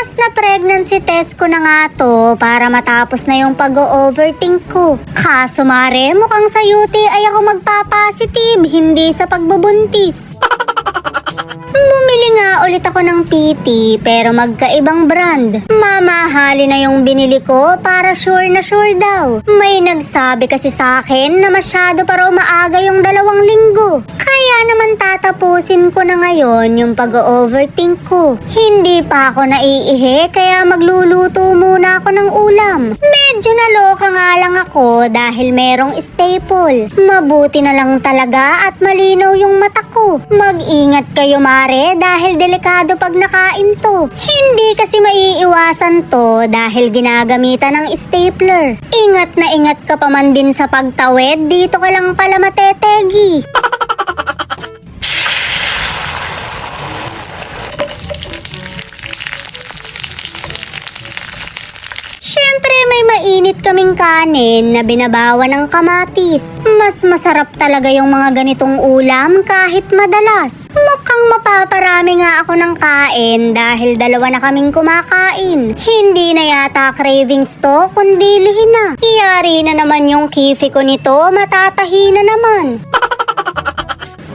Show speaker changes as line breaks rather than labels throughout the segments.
Last na pregnancy test ko na nga to para matapos na yung pag-overthink ko. Kaso mare, mukhang sa UTI ako magpa-positive, hindi sa pagbubuntis. Bumili nga ulit ako ng PT pero magkaibang brand. Mamahali na yung binili ko para sure na sure daw. May nagsabi kasi sa akin na masyado pa raw maaga yung 2 linggo. Kaya naman tatapusin ko na ngayon yung pag-overthink ko. Hindi pa ako naiihi kaya magluluto muna ako ng ulam. Medyo naloka nga lang ako dahil merong staple. Mabuti na lang talaga at malinaw yung mata ko. Mag-ingat kayo mare dahil delikado pag nakain to. Hindi kasi maiiwasan to dahil ginagamitan ng stapler. Ingat na ingat ka pa man din sa pagtawid, dito ka lang pala matetegi. Siyempre may mainit kaming kanin na binabawa ng kamatis. Mas masarap talaga yung mga ganitong ulam kahit madalas. Mukhang mapaparami nga ako ng kain dahil 2 na kaming kumakain. Hindi na yata cravings to kundi lihin na. Iyari na naman yung kifi ko nito, matatahi na naman.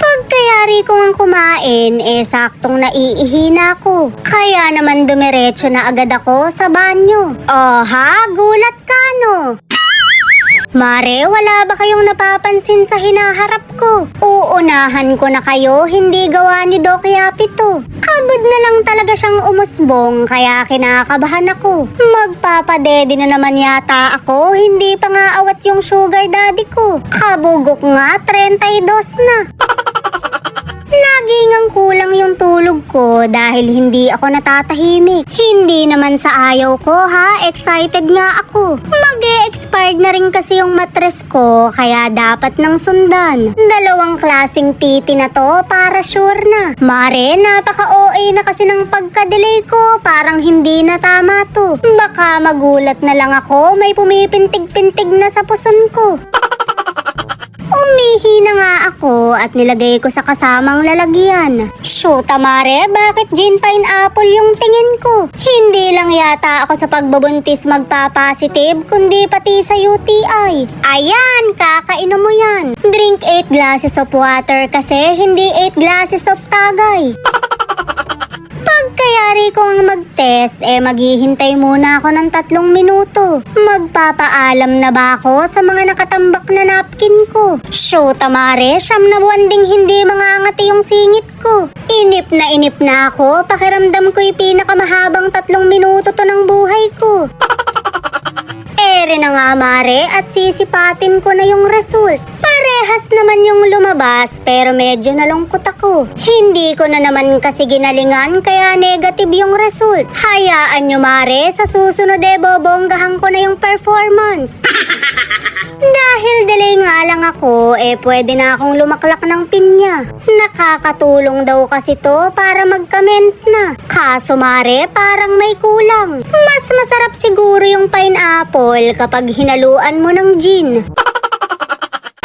Pagkayari ko ang kumain, saktong naiihi na ako. Kaya naman dumiretso na agad ako sa banyo. Oh ha, gulat ka no? Mare, wala ba kayong napapansin sa hinaharap ko? Uunahan ko na kayo, hindi gawa ni Doc Yapito. Kabod na lang talaga siyang umusbong, kaya kinakabahan ako. Magpapadede na naman yata ako, hindi pa nga awat yung sugar daddy ko. Kabugok nga, 32 na. Lagi ngang kulang yung tulog ko dahil hindi ako natatahimik. Hindi naman sa ayaw ko ha, excited nga ako. Mag-e-expired na rin kasi yung mattress ko kaya dapat nang sundan. 2 klaseng PT na to para sure na. Mare, napaka-OA na kasi ng pagka-delay ko, parang hindi na tama to. Baka magulat na lang ako, may pumipintig-pintig na sa puson ko. Umihi na nga ako at nilagay ko sa kasamang lalagyan. Shoot, mare, bakit gin pineapple yung tingin ko? Hindi lang yata ako sa pagbubuntis magpa-positive, kundi pati sa UTI. Ayan, kakainom mo yan. Drink 8 glasses of water kasi hindi 8 glasses of tagay. Pagkayari ko ang mag-test, maghihintay muna ako ng 3 minuto. Magpapaalam na ba ako sa mga nakatambak na napkin ko? Shoot, mare, 9 na buwan ding hindi mangangati yung singit ko. Inip na ako, pakiramdam ko'y pinakamahabang 3 minuto to ng buhay ko. Ere na nga mare at sisipatin ko na yung result. Parehas naman yung lumabas pero medyo nalungkot ako. Hindi ko na naman kasi ginalingan kaya negative yung result. Hayaan nyo mare, sa susunod bobonggahan ko na yung performance. Dahil delay nga lang ako, pwede na akong lumaklak ng pinya. Nakakatulong daw kasi to para mag-commence na. Kaso mare, parang may kulang. Mas masarap siguro yung pineapple kapag hinaluan mo ng gin.